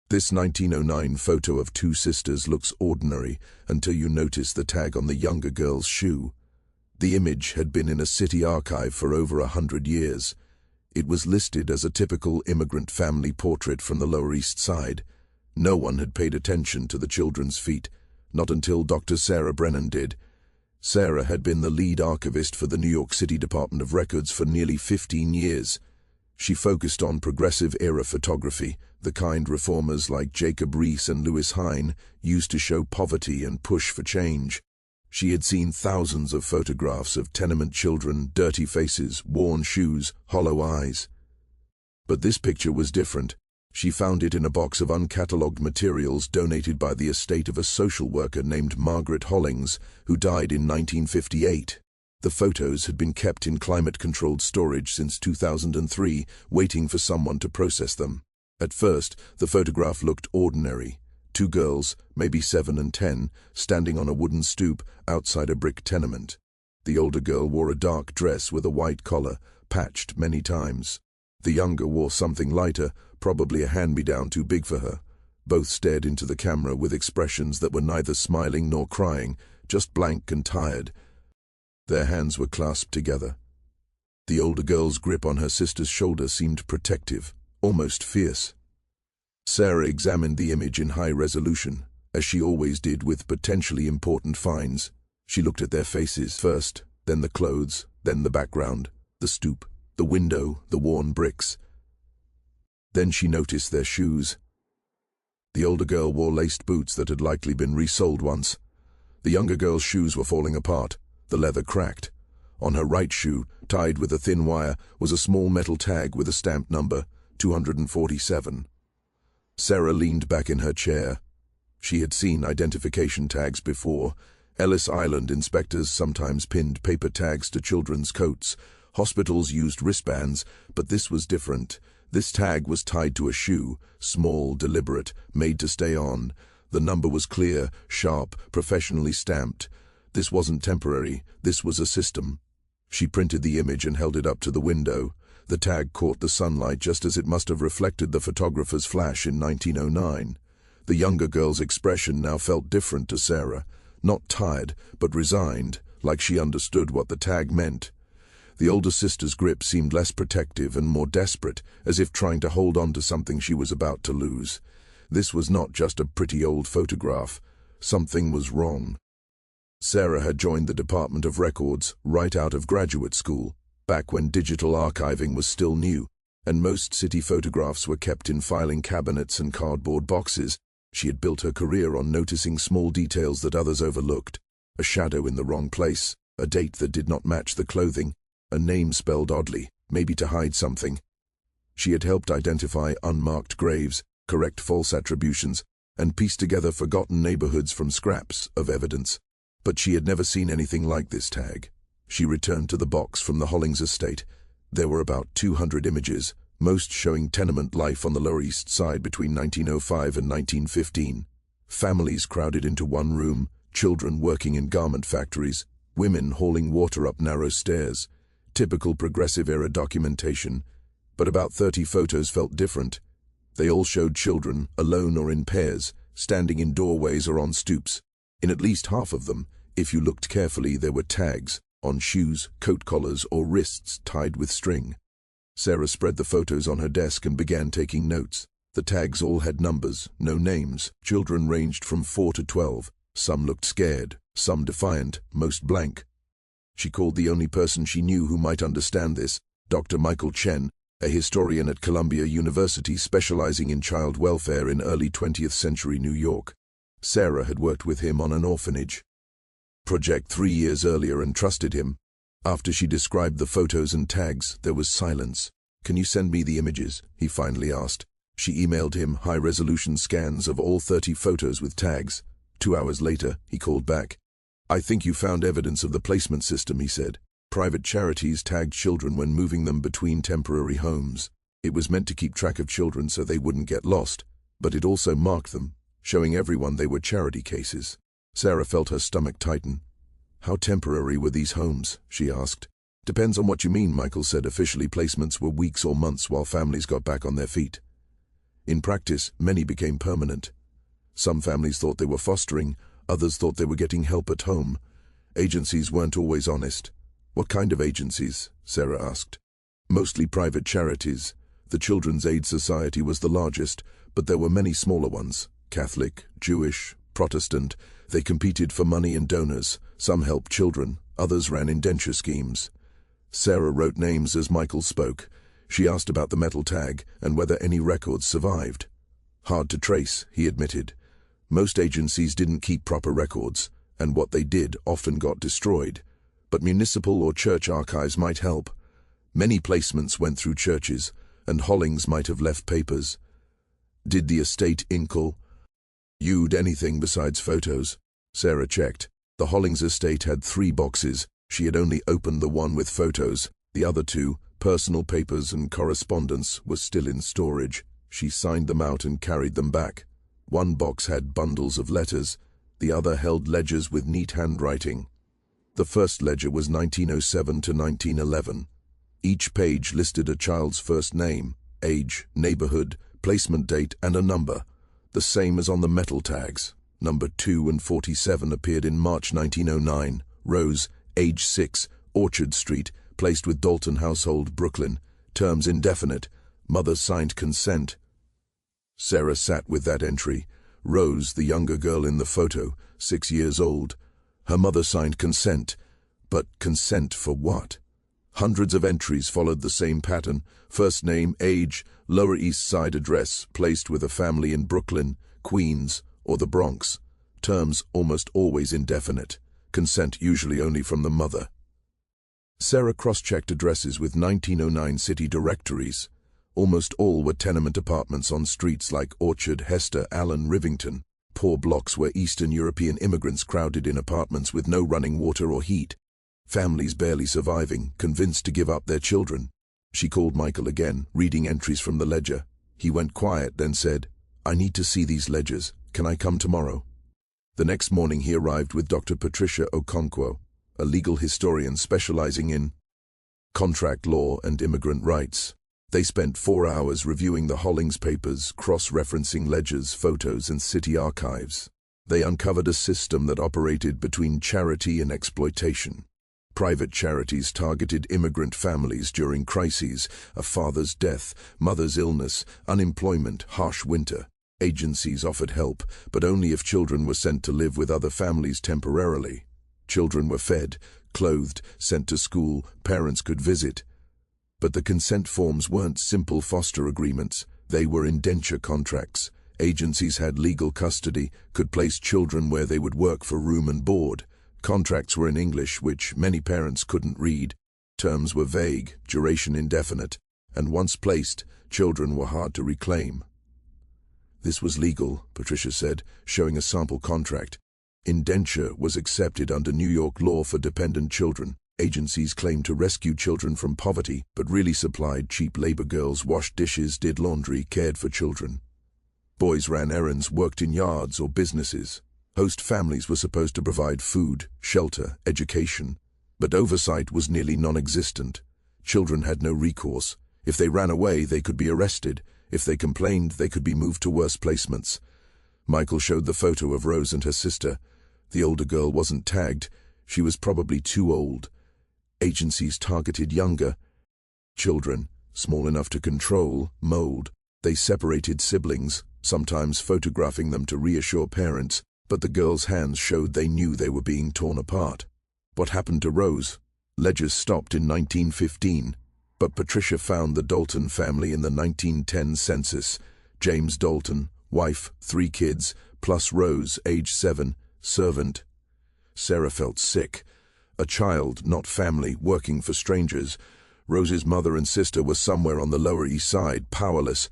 This 1909 photo of two sisters looks ordinary until you notice the tag on the younger girl's shoe. The image had been in a city archive for over 100 years. It was listed as a typical immigrant family portrait from the Lower East Side. No one had paid attention to the children's feet, not until Dr. Sarah Brennan did. Sarah had been the lead archivist for the New York City Department of Records for nearly 15 years. She focused on progressive-era photography, the kind reformers like Jacob Riis and Louis Hine used to show poverty and push for change. She had seen thousands of photographs of tenement children, dirty faces, worn shoes, hollow eyes. But this picture was different. She found it in a box of uncatalogued materials donated by the estate of a social worker named Margaret Hollings, who died in 1958. The photos had been kept in climate-controlled storage since 2003, waiting for someone to process them. At first, the photograph looked ordinary. Two girls, maybe 7 and 10, standing on a wooden stoop outside a brick tenement. The older girl wore a dark dress with a white collar, patched many times. The younger wore something lighter, probably a hand-me-down too big for her. Both stared into the camera with expressions that were neither smiling nor crying, just blank and tired. Their hands were clasped together. The older girl's grip on her sister's shoulder seemed protective, almost fierce. Sarah examined the image in high resolution, as she always did with potentially important finds. She looked at their faces first, then the clothes, then the background, the stoop, the window, the worn bricks. Then she noticed their shoes. The older girl wore laced boots that had likely been resoled once. The younger girl's shoes were falling apart. The leather cracked. On her right shoe, tied with a thin wire, was a small metal tag with a stamped number, 247. Sarah leaned back in her chair. She had seen identification tags before. Ellis Island inspectors sometimes pinned paper tags to children's coats. Hospitals used wristbands, but this was different. This tag was tied to a shoe, small, deliberate, made to stay on. The number was clear, sharp, professionally stamped. This wasn't temporary, this was a system. She printed the image and held it up to the window. The tag caught the sunlight just as it must have reflected the photographer's flash in 1909. The younger girl's expression now felt different to Sarah. Not tired, but resigned, like she understood what the tag meant. The older sister's grip seemed less protective and more desperate, as if trying to hold on to something she was about to lose. This was not just a pretty old photograph. Something was wrong. Sarah had joined the Department of Records right out of graduate school, back when digital archiving was still new, and most city photographs were kept in filing cabinets and cardboard boxes. She had built her career on noticing small details that others overlooked. A shadow in the wrong place, a date that did not match the clothing, a name spelled oddly, maybe to hide something. She had helped identify unmarked graves, correct false attributions, and piece together forgotten neighborhoods from scraps of evidence. But she had never seen anything like this tag. She returned to the box from the Hollings estate. There were about 200 images, most showing tenement life on the Lower East Side between 1905 and 1915. Families crowded into one room, children working in garment factories, women hauling water up narrow stairs. Typical progressive-era documentation. But about 30 photos felt different. They all showed children, alone or in pairs, standing in doorways or on stoops. In at least half of them, if you looked carefully, there were tags on shoes, coat collars, or wrists tied with string. Sarah spread the photos on her desk and began taking notes. The tags all had numbers, no names. Children ranged from 4 to 12. Some looked scared, some defiant, most blank. She called the only person she knew who might understand this, Dr. Michael Chen, a historian at Columbia University specializing in child welfare in early 20th century New York. Sarah had worked with him on an orphanage project 3 years earlier and trusted him. After she described the photos and tags, there was silence. "Can you send me the images?" he finally asked. She emailed him high-resolution scans of all 30 photos with tags. 2 hours later, he called back. "I think you found evidence of the placement system," he said. Private charities tagged children when moving them between temporary homes. It was meant to keep track of children so they wouldn't get lost, but it also marked them, showing everyone they were charity cases. Sarah felt her stomach tighten. "How temporary were these homes?" she asked. "Depends on what you mean," Michael said. "Officially, placements were weeks or months while families got back on their feet." In practice, many became permanent. Some families thought they were fostering, others thought they were getting help at home. Agencies weren't always honest. What kind of agencies? Sarah asked. Mostly private charities. The Children's Aid Society was the largest, but there were many smaller ones. Catholic, Jewish, Protestant. They competed for money and donors. Some helped children, others ran indenture schemes. Sarah wrote names as Michael spoke. She asked about the metal tag and whether any records survived. Hard to trace, he admitted. Most agencies didn't keep proper records, and what they did often got destroyed. But municipal or church archives might help. Many placements went through churches, and Hollings might have left papers. Did the estate inkle? You'd anything besides photos? Sarah checked. The Hollings estate had 3 boxes. She had only opened the one with photos. The other 2, personal papers and correspondence, were still in storage. She signed them out and carried them back. One box had bundles of letters. The other held ledgers with neat handwriting. The first ledger was 1907 to 1911. Each page listed a child's first name, age, neighborhood, placement date, and a number, the same as on the metal tags. Number 2 and 47 appeared in March 1909. Rose, age 6, Orchard Street, placed with Dalton household, Brooklyn. Terms indefinite. Mother signed consent. Sarah sat with that entry. Rose, the younger girl in the photo, 6 years old. Her mother signed consent. But consent for what? Hundreds of entries followed the same pattern. First name, age, Lower East Side address, placed with a family in Brooklyn, Queens, or the Bronx. Terms almost always indefinite. Consent usually only from the mother. Sarah cross-checked addresses with 1909 city directories. Almost all were tenement apartments on streets like Orchard, Hester, Allen, Rivington. Poor blocks where Eastern European immigrants crowded in apartments with no running water or heat. Families barely surviving, convinced to give up their children. She called Michael again, reading entries from the ledger. He went quiet, then said, "I need to see these ledgers. Can I come tomorrow?" The next morning he arrived with Dr. Patricia Okonkwo, a legal historian specializing in contract law and immigrant rights. They spent 4 hours reviewing the Hollings papers, cross-referencing ledgers, photos, and city archives. They uncovered a system that operated between charity and exploitation. Private charities targeted immigrant families during crises, a father's death, mother's illness, unemployment, harsh winter. Agencies offered help, but only if children were sent to live with other families temporarily. Children were fed, clothed, sent to school, parents could visit. But the consent forms weren't simple foster agreements. They were indenture contracts. Agencies had legal custody, could place children where they would work for room and board. Contracts were in English, which many parents couldn't read. Terms were vague, duration indefinite, and once placed, children were hard to reclaim. This was legal, Patricia said, showing a sample contract. Indenture was accepted under New York law for dependent children. Agencies claimed to rescue children from poverty, but really supplied cheap labor girls, washed dishes, did laundry, cared for children. Boys ran errands, worked in yards or businesses. Host families were supposed to provide food, shelter, education, but oversight was nearly non-existent. Children had no recourse. If they ran away, they could be arrested. If they complained, they could be moved to worse placements. Michael showed the photo of Rose and her sister. The older girl wasn't tagged. She was probably too old. Agencies targeted younger children, small enough to control, mold. They separated siblings, sometimes photographing them to reassure parents, but the girls' hands showed they knew they were being torn apart. What happened to Rose? Ledgers stopped in 1915, but Patricia found the Dalton family in the 1910 census. James Dalton, wife, 3 kids, plus Rose, age 7, servant. Sarah felt sick. A child, not family, working for strangers. Rose's mother and sister were somewhere on the Lower East Side, powerless.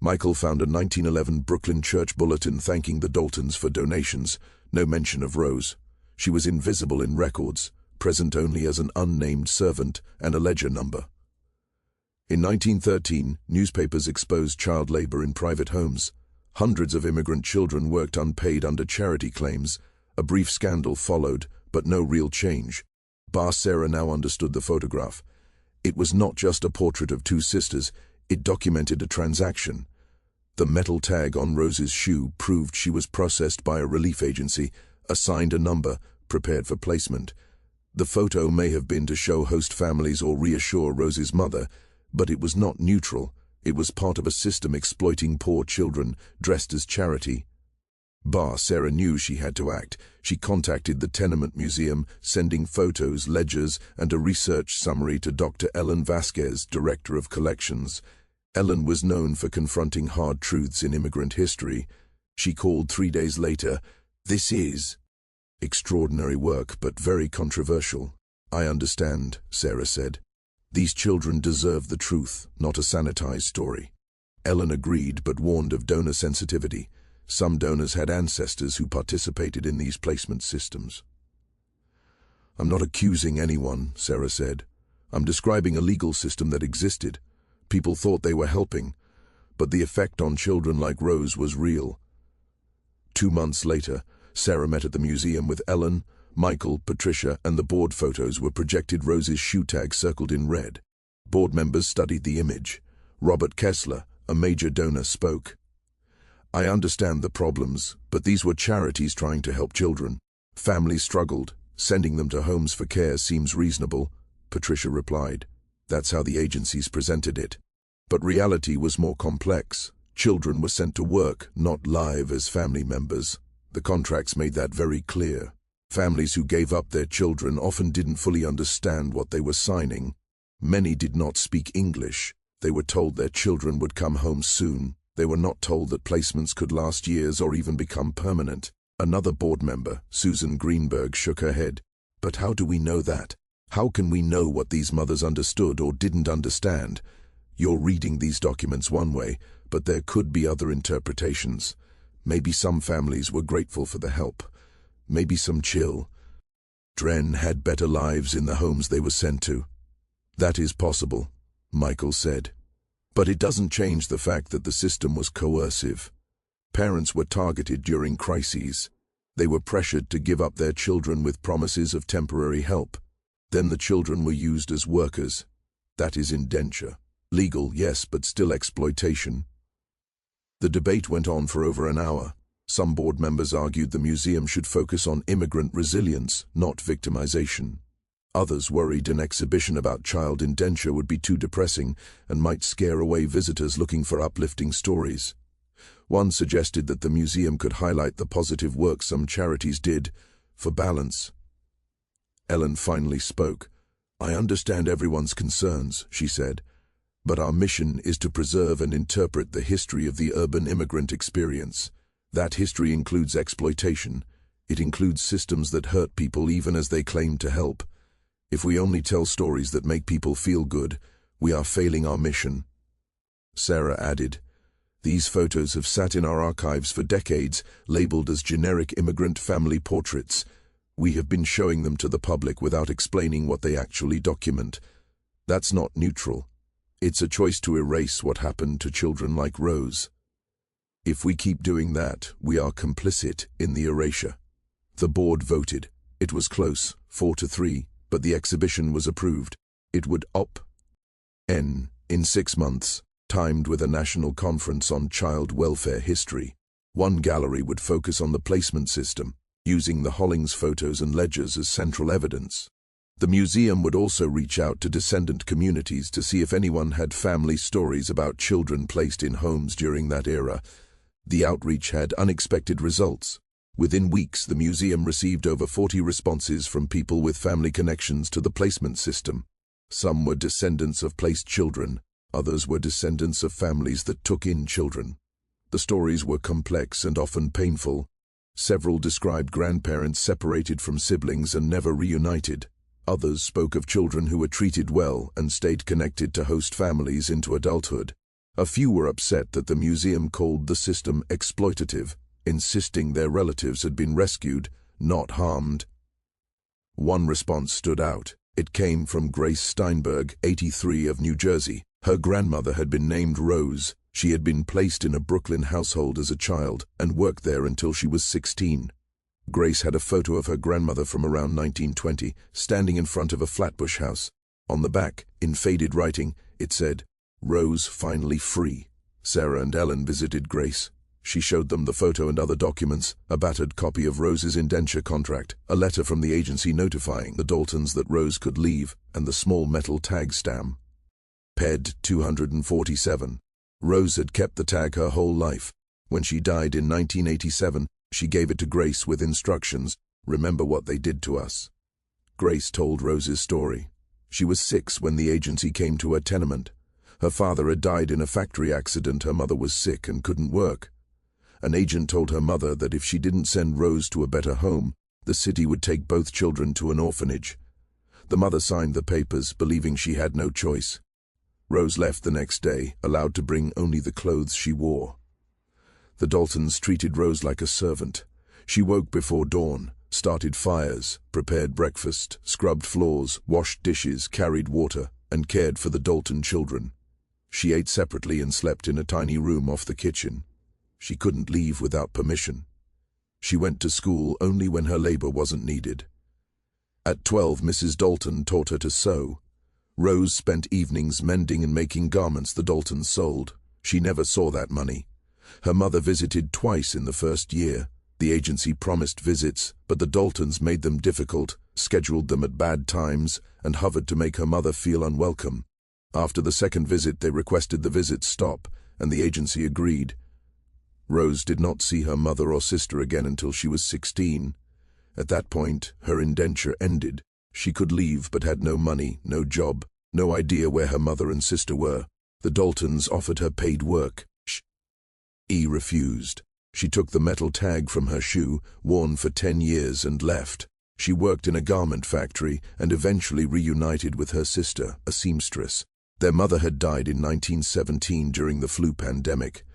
Michael found a 1911 Brooklyn church bulletin thanking the Daltons for donations. No mention of Rose. She was invisible in records, present only as an unnamed servant and a ledger number. In 1913, newspapers exposed child labor in private homes. Hundreds of immigrant children worked unpaid under charity claims. A brief scandal followed, but no real change. Sarah now understood the photograph. It was not just a portrait of 2 sisters, it documented a transaction. The metal tag on Rose's shoe proved she was processed by a relief agency, assigned a number, prepared for placement. The photo may have been to show host families or reassure Rose's mother, but it was not neutral. It was part of a system exploiting poor children, dressed as charity. Sarah knew she had to act. She contacted the Tenement Museum, sending photos, ledgers, and a research summary to Dr. Ellen Vasquez, Director of Collections. Ellen was known for confronting hard truths in immigrant history. She called 3 days later. "This is extraordinary work, but very controversial." "I understand," Sarah said. "These children deserve the truth, not a sanitized story." Ellen agreed, but warned of donor sensitivity. Some donors had ancestors who participated in these placement systems. "I'm not accusing anyone," Sarah said. "I'm describing a legal system that existed. People thought they were helping, but the effect on children like Rose was real." 2 months later, Sarah met at the museum with Ellen, Michael, Patricia, and the board photos were projected. Rose's shoe tag circled in red. Board members studied the image. Robert Kessler, a major donor, spoke. "I understand the problems, but these were charities trying to help children. Families struggled. Sending them to homes for care seems reasonable," Patricia replied. "That's how the agencies presented it. But reality was more complex. Children were sent to work, not live as family members. The contracts made that very clear. Families who gave up their children often didn't fully understand what they were signing. Many did not speak English. They were told their children would come home soon. They were not told that placements could last years or even become permanent." Another board member, Susan Greenberg, shook her head. "But how do we know that? How can we know what these mothers understood or didn't understand? You're reading these documents one way, but there could be other interpretations. Maybe some families were grateful for the help. Maybe some children had better lives in the homes they were sent to." "That is possible," Michael said. "But it doesn't change the fact that the system was coercive. Parents were targeted during crises. They were pressured to give up their children with promises of temporary help. Then the children were used as workers. That is indenture. Legal, yes, but still exploitation." The debate went on for over an hour. Some board members argued the museum should focus on immigrant resilience, not victimization. Others worried an exhibition about child indenture would be too depressing and might scare away visitors looking for uplifting stories. One suggested that the museum could highlight the positive work some charities did, for balance. Ellen finally spoke. "I understand everyone's concerns," she said, "but our mission is to preserve and interpret the history of the urban immigrant experience. That history includes exploitation. It includes systems that hurt people even as they claim to help. If we only tell stories that make people feel good, we are failing our mission." Sarah added, "These photos have sat in our archives for decades, labeled as generic immigrant family portraits. We have been showing them to the public without explaining what they actually document. That's not neutral. It's a choice to erase what happened to children like Rose. If we keep doing that, we are complicit in the erasure." The board voted. It was close, 4-3, but the exhibition was approved. It would open in 6 months, timed with a national conference on child welfare history. One gallery would focus on the placement system, using the Hollings photos and ledgers as central evidence. The museum would also reach out to descendant communities to see if anyone had family stories about children placed in homes during that era. The outreach had unexpected results. Within weeks, the museum received over 40 responses from people with family connections to the placement system. Some were descendants of placed children, others were descendants of families that took in children. The stories were complex and often painful. Several described grandparents separated from siblings and never reunited. Others spoke of children who were treated well and stayed connected to host families into adulthood. A few were upset that the museum called the system exploitative, insisting their relatives had been rescued, not harmed. One response stood out. It came from Grace Steinberg, 83, of New Jersey. Her grandmother had been named Rose. She had been placed in a Brooklyn household as a child and worked there until she was 16. Grace had a photo of her grandmother from around 1920, standing in front of a Flatbush house. On the back, in faded writing, it said, "Rose finally free." Sarah and Ellen visited Grace. She showed them the photo and other documents, a battered copy of Rose's indenture contract, a letter from the agency notifying the Daltons that Rose could leave, and the small metal tag stamp. PED 247. Rose had kept the tag her whole life. When she died in 1987, she gave it to Grace with instructions, "Remember what they did to us." Grace told Rose's story. She was 6 when the agency came to her tenement. Her father had died in a factory accident. Her mother was sick and couldn't work. An agent told her mother that if she didn't send Rose to a better home, the city would take both children to an orphanage. The mother signed the papers, believing she had no choice. Rose left the next day, allowed to bring only the clothes she wore. The Daltons treated Rose like a servant. She woke before dawn, started fires, prepared breakfast, scrubbed floors, washed dishes, carried water, and cared for the Dalton children. She ate separately and slept in a tiny room off the kitchen. She couldn't leave without permission. She went to school only when her labor wasn't needed. At 12, Mrs. Dalton taught her to sew. Rose spent evenings mending and making garments the Daltons sold. She never saw that money. Her mother visited twice in the first year. The agency promised visits, but the Daltons made them difficult, scheduled them at bad times, and hovered to make her mother feel unwelcome. After the second visit, they requested the visit stop, and the agency agreed. Rose did not see her mother or sister again until she was 16. At that point, her indenture ended. She could leave but had no money, no job, no idea where her mother and sister were. The Daltons offered her paid work. She refused. She took the metal tag from her shoe, worn for 10 years, and left. She worked in a garment factory and eventually reunited with her sister, a seamstress. Their mother had died in 1917 during the flu pandemic.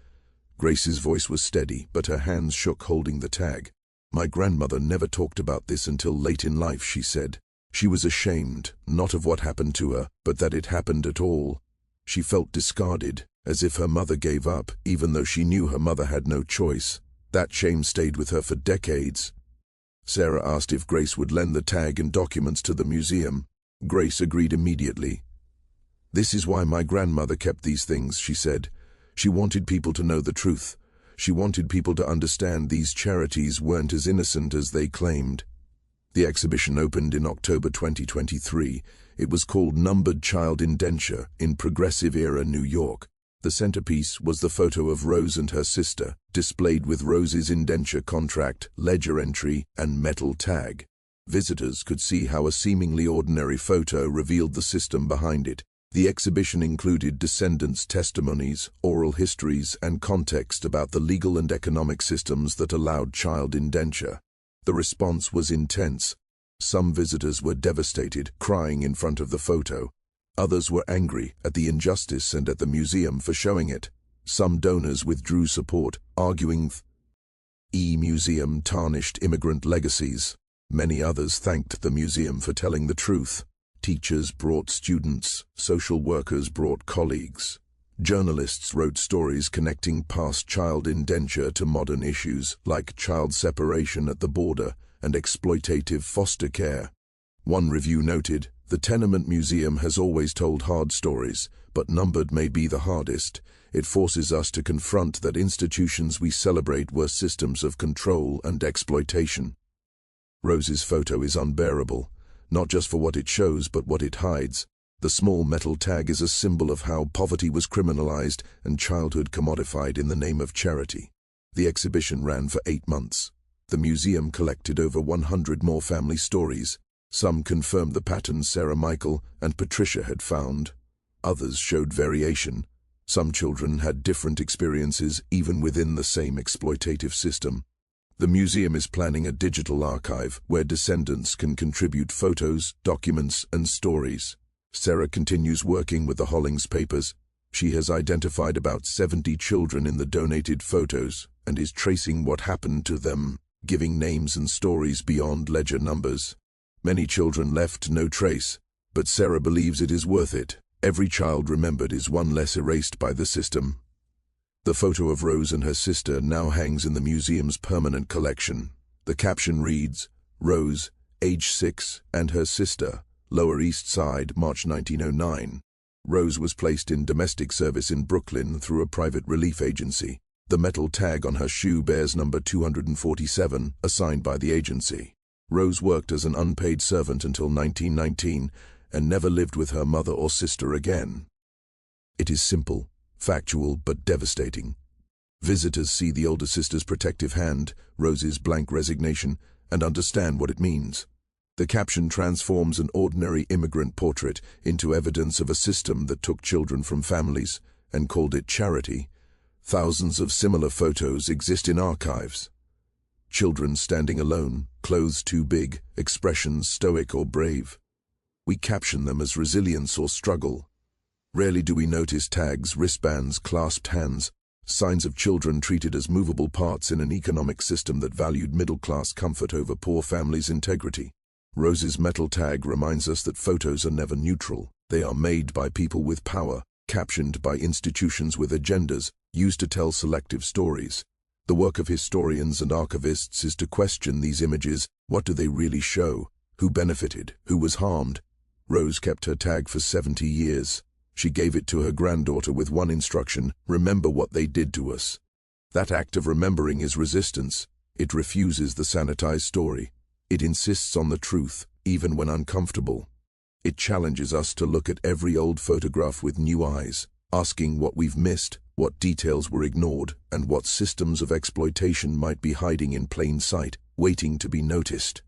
Grace's voice was steady, but her hands shook holding the tag. "My grandmother never talked about this until late in life," she said. She was ashamed, not of what happened to her, but that it happened at all. She felt discarded, as if her mother gave up, even though she knew her mother had no choice. That shame stayed with her for decades. Sarah asked if Grace would lend the tag and documents to the museum. Grace agreed immediately. "This is why my grandmother kept these things," she said. She wanted people to know the truth. She wanted people to understand these charities weren't as innocent as they claimed. The exhibition opened in October 2023. It was called Numbered Child Indenture in Progressive Era, New York. The centerpiece was the photo of Rose and her sister, displayed with Rose's indenture contract, ledger entry, and metal tag. Visitors could see how a seemingly ordinary photo revealed the system behind it. The exhibition included descendants' testimonies, oral histories, and context about the legal and economic systems that allowed child indenture. The response was intense. Some visitors were devastated, crying in front of the photo. Others were angry at the injustice and at the museum for showing it. Some donors withdrew support, arguing the museum tarnished immigrant legacies. Many others thanked the museum for telling the truth. Teachers brought students, social workers brought colleagues. Journalists wrote stories connecting past child indenture to modern issues like child separation at the border and exploitative foster care. One review noted, "The tenement museum has always told hard stories, but numbered may be the hardest. It forces us to confront that institutions we celebrate were systems of control and exploitation." Rose's photo is unbearable, not just for what it shows but what it hides. The small metal tag is a symbol of how poverty was criminalized and childhood commodified in the name of charity. The exhibition ran for 8 months. The museum collected over 100 more family stories. Some confirmed the patterns Sarah Michael and Patricia had found. Others showed variation. Some children had different experiences even within the same exploitative system. The museum is planning a digital archive where descendants can contribute photos, documents, and stories. Sarah continues working with the Hollings papers. She has identified about 70 children in the donated photos and is tracing what happened to them, giving names and stories beyond ledger numbers. Many children left no trace, but Sarah believes it is worth it. Every child remembered is one less erased by the system. The photo of Rose and her sister now hangs in the museum's permanent collection. The caption reads, "Rose, age 6, and her sister, Lower East Side, March 1909. Rose was placed in domestic service in Brooklyn through a private relief agency. The metal tag on her shoe bears number 247, assigned by the agency. Rose worked as an unpaid servant until 1919 and never lived with her mother or sister again. It is simple, factual, but devastating. Visitors see the older sister's protective hand, Rose's blank resignation, and understand what it means. The caption transforms an ordinary immigrant portrait into evidence of a system that took children from families and called it charity. Thousands of similar photos exist in archives. Children standing alone, clothes too big, expressions stoic or brave. We caption them as resilience or struggle. Rarely do we notice tags, wristbands, clasped hands, signs of children treated as movable parts in an economic system that valued middle-class comfort over poor families' integrity. Rose's metal tag reminds us that photos are never neutral. They are made by people with power, captioned by institutions with agendas, used to tell selective stories. The work of historians and archivists is to question these images. What do they really show? Who benefited? Who was harmed? Rose kept her tag for 70 years. She gave it to her granddaughter with one instruction: remember what they did to us. That act of remembering is resistance. It refuses the sanitized story. It insists on the truth, even when uncomfortable. It challenges us to look at every old photograph with new eyes, asking what we've missed, what details were ignored, and what systems of exploitation might be hiding in plain sight, waiting to be noticed.